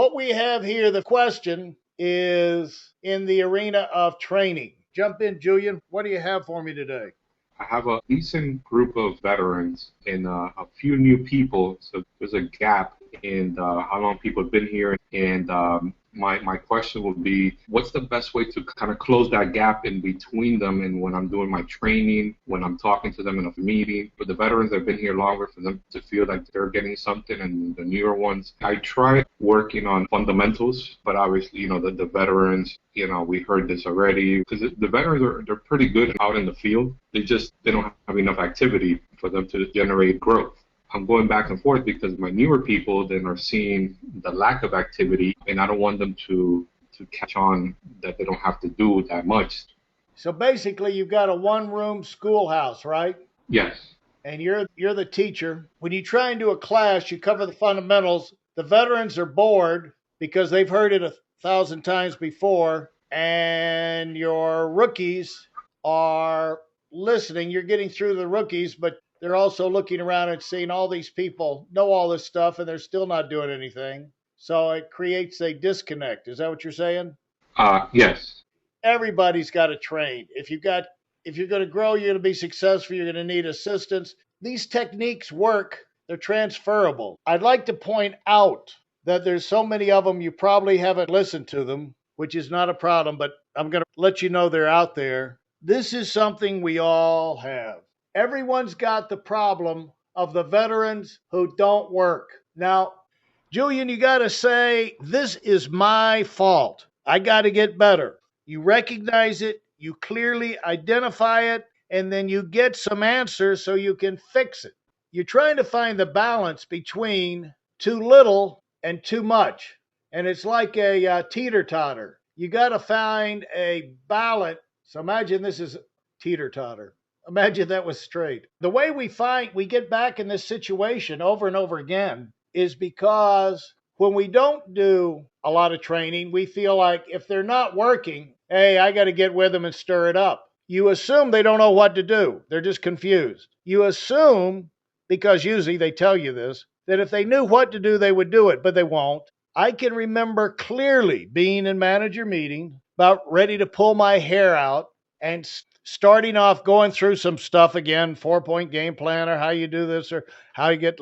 what we have here, the question is in the arena of training. Jump in, Julian. What do you have for me today? I have a decent group of veterans and a few new people, so there's a gap in how long people have been here. And my question would be, what's the best way to kind of close that gap in between them and when I'm doing my training, when I'm talking to them in a meeting? For the veterans that have been here longer, for them to feel like they're getting something, and the newer ones, I try working on fundamentals, but obviously, the veterans, we heard this already, because the veterans they're pretty good out in the field. They don't have enough activity for them to generate growth. I'm going back and forth because my newer people then are seeing the lack of activity, and I don't want them to catch on that they don't have to do that much. So basically, you've got a one-room schoolhouse, right? Yes. And you're the teacher. When you try and do a class, you cover the fundamentals. The veterans are bored because they've heard it 1,000 times before, and your rookies are listening. You're getting through the rookies, but they're also looking around and seeing all these people know all this stuff and they're still not doing anything. So it creates a disconnect. Is that what you're saying? Yes. Everybody's got to train. If you're going to grow, you're going to be successful, you're going to need assistance. These techniques work. They're transferable. I'd like to point out that there's so many of them you probably haven't listened to them, which is not a problem, but I'm going to let you know they're out there. This is something we all have. Everyone's got the problem of the veterans who don't work. Now, Julian, you got to say, this is my fault. I got to get better. You recognize it, you clearly identify it, and then you get some answers so you can fix it. You're trying to find the balance between too little and too much. And it's like a teeter-totter. You got to find a balance. So imagine this is teeter-totter. Imagine that was straight. The way we get back in this situation over and over again is because when we don't do a lot of training, we feel like if they're not working, hey, I got to get with them and stir it up. You assume they don't know what to do. They're just confused. You assume, because usually they tell you this, that if they knew what to do, they would do it, but they won't. I can remember clearly being in manager meeting, about ready to pull my hair out and starting off going through some stuff again, 4-point game plan or how you do this or how you get,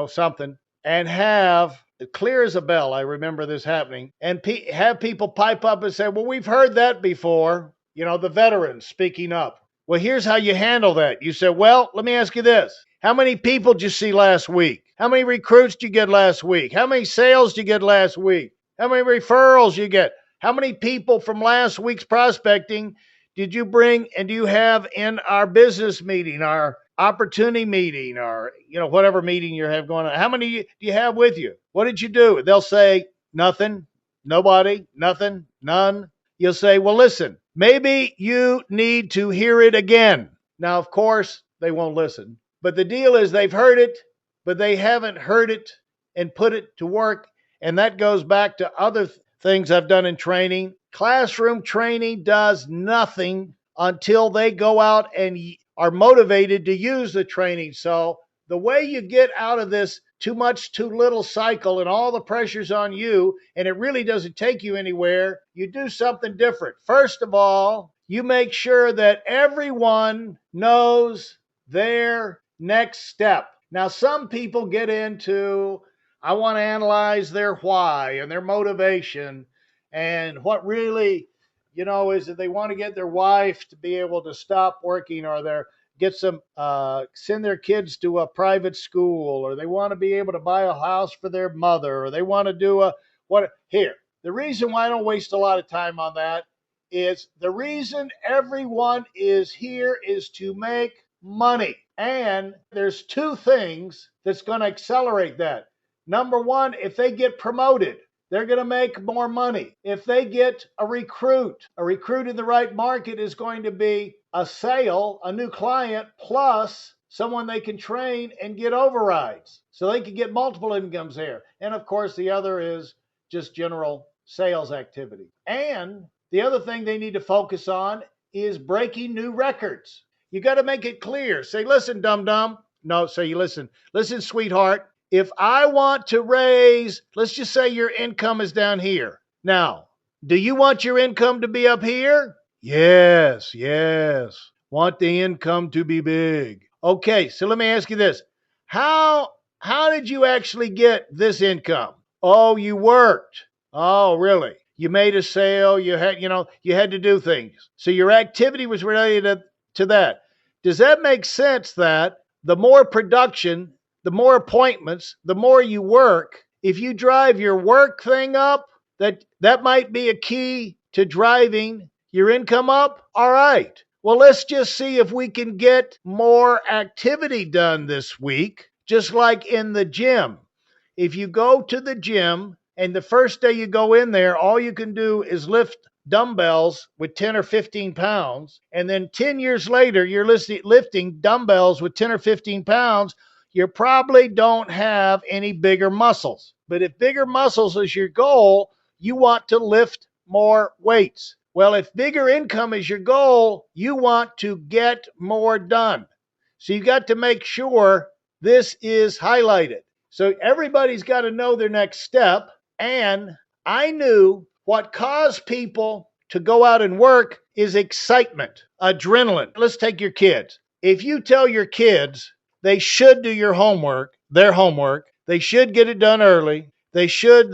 something, and have clear as a bell. I remember this happening and have people pipe up and say, well, we've heard that before. The veterans speaking up. Well, here's how you handle that. You say, well, let me ask you this. How many people did you see last week? How many recruits did you get last week? How many sales did you get last week? How many referrals you get? How many people from last week's prospecting did you bring and do you have in our business meeting, our opportunity meeting, or whatever meeting you have going on? How many do you have with you? What did you do? They'll say nothing, nobody, nothing, none. You'll say, well, listen, maybe you need to hear it again. Now, of course, they won't listen. But the deal is they've heard it, but they haven't heard it and put it to work. And that goes back to other things I've done in training. Classroom training does nothing until they go out and are motivated to use the training. So the way you get out of this too much, too little cycle and all the pressure's on you, and it really doesn't take you anywhere, you do something different. First of all, you make sure that everyone knows their next step. Now, some people get into, I want to analyze their why and their motivation and what really, is that they want to get their wife to be able to stop working or send their kids to a private school, or they want to be able to buy a house for their mother, or they want to do here. The reason why I don't waste a lot of time on that is the reason everyone is here is to make money. And there's two things that's going to accelerate that. Number one, if they get promoted, they're going to make more money. If they get a recruit in the right market is going to be a sale, a new client, plus someone they can train and get overrides. So they can get multiple incomes there. And of course, the other is just general sales activity. And the other thing they need to focus on is breaking new records. You got to make it clear. Say, listen, dum-dum. No, say, listen, sweetheart. if I want to raise, let's just say your income is down here. Now, do you want your income to be up here? Yes, yes. Want the income to be big. Okay, so let me ask you this. How did you actually get this income? Oh, you worked. Oh, really? You made a sale, you had to do things. So your activity was related to that. Does that make sense that the more production, the more appointments, the more you work, if you drive your work thing up, that might be a key to driving your income up? All right. Well, let's just see if we can get more activity done this week, just like in the gym. If you go to the gym and the first day you go in there, all you can do is lift dumbbells with 10 or 15 pounds. And then 10 years later, you're lifting dumbbells with 10 or 15 pounds. You probably don't have any bigger muscles. But if bigger muscles is your goal, you want to lift more weights. Well, if bigger income is your goal, you want to get more done. So you got to make sure this is highlighted. So everybody's got to know their next step. And I knew what caused people to go out and work is excitement, adrenaline. Let's take your kids. If you tell your kids they should do their homework, they should get it done early, they should,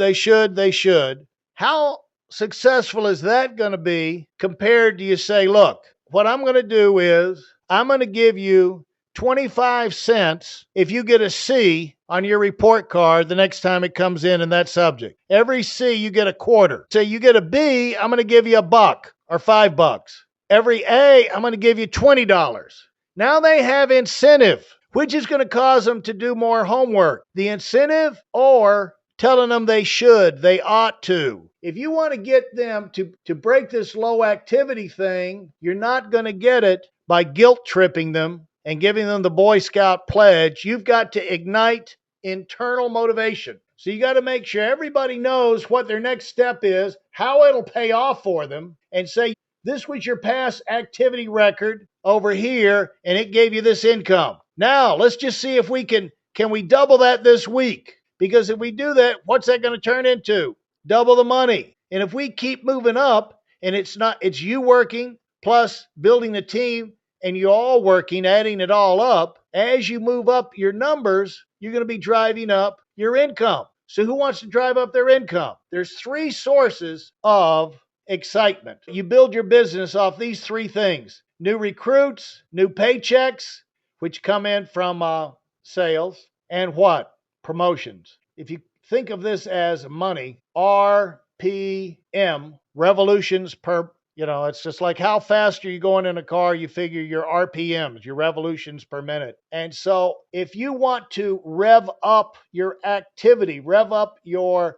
how successful is that going to be compared to you say, look, what I'm going to do is I'm going to give you 25 cents if you get a C on your report card the next time it comes in that subject. Every C you get a quarter. So you get a B, I'm going to give you $1 or $5. Every A, I'm going to give you $20. Now they have incentive, which is going to cause them to do more homework. The incentive or telling them they should, they ought to. If you want to get them to break this low activity thing, you're not going to get it by guilt tripping them and giving them the Boy Scout pledge. You've got to ignite internal motivation. So you got to make sure everybody knows what their next step is, how it'll pay off for them, and say, this was your past activity record over here, and it gave you this income. Now, let's just see if we can we double that this week? Because if we do that, what's that going to turn into? Double the money. And if we keep moving up, and it's you working plus building the team, and you all working, adding it all up, as you move up your numbers, you're going to be driving up your income. So who wants to drive up their income? There's 3 sources of excitement. You build your business off these 3 things: new recruits, new paychecks, which come in from sales, and what? Promotions. If you think of this as money, RPM, revolutions per. It's just like how fast are you going in a car? You figure your RPMs, your revolutions per minute. And so if you want to rev up your activity, rev up your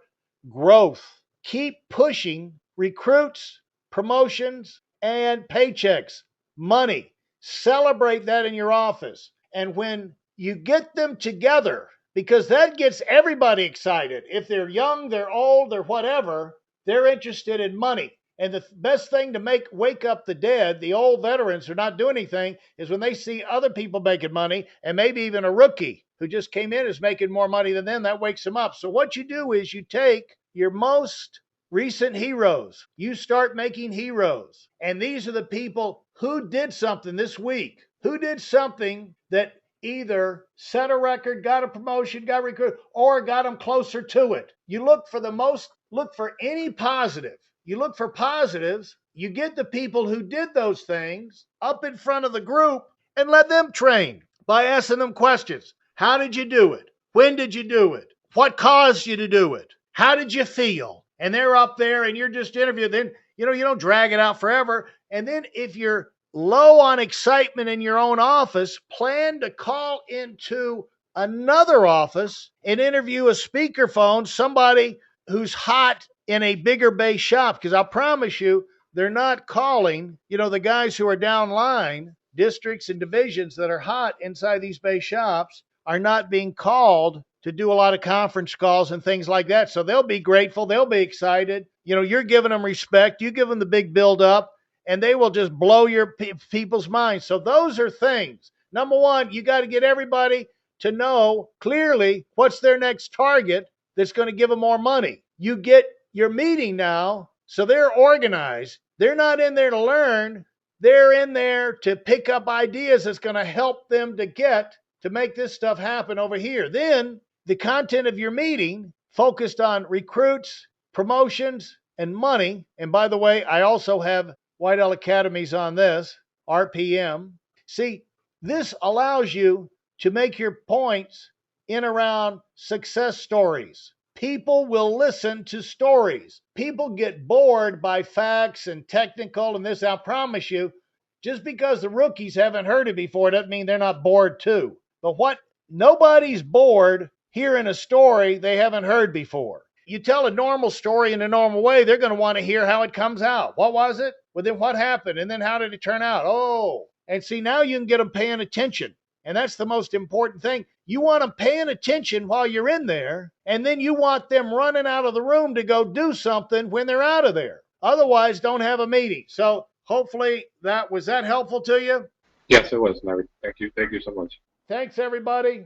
growth, keep pushing recruits, promotions, and paychecks, money. Celebrate that in your office. And when you get them together, because that gets everybody excited. If they're young, they're old, or whatever, they're interested in money. And the best thing to wake up the dead, the old veterans who are not doing anything, is when they see other people making money, and maybe even a rookie who just came in is making more money than them. That wakes them up. So what you do is you take your most recent heroes. You start making heroes. And these are the people who did something this week, who did something that either set a record, got a promotion, got recruited, or got them closer to it. You look for any positive. You look for positives, you get the people who did those things up in front of the group and let them train by asking them questions. How did you do it? When did you do it? What caused you to do it? How did you feel? And they're up there and you're just interviewing. Then, you don't drag it out forever. And then if you're low on excitement in your own office, plan to call into another office and interview a speakerphone, somebody who's hot in a bigger base shop, because I promise you, they're not calling, the guys who are down line, districts and divisions that are hot inside these base shops are not being called to do a lot of conference calls and things like that. So they'll be grateful. They'll be excited. You're giving them respect. You give them the big build up and they will just blow your people's minds. So those are things. Number one, you got to get everybody to know clearly what's their next target that's going to give them more money. You get your meeting now, so they're organized. They're not in there to learn. They're in there to pick up ideas that's going to help them to make this stuff happen over here. Then the content of your meeting focused on recruits, promotions, and money. And by the way, I also have Weidel Academies on this, RPM. See, this allows you to make your points in around success stories. People will listen to stories. People get bored by facts and technical and this. I promise you, just because the rookies haven't heard it before doesn't mean they're not bored too. But nobody's bored hearing a story they haven't heard before. You tell a normal story in a normal way, they're going to want to hear how it comes out. What was it? Well, then what happened? And then how did it turn out? Oh, and see, now you can get them paying attention. And that's the most important thing. You want them paying attention while you're in there, and then you want them running out of the room to go do something when they're out of there. Otherwise, don't have a meeting. So hopefully was that helpful to you? Yes, it was, Larry. Thank you. Thank you so much. Thanks, everybody.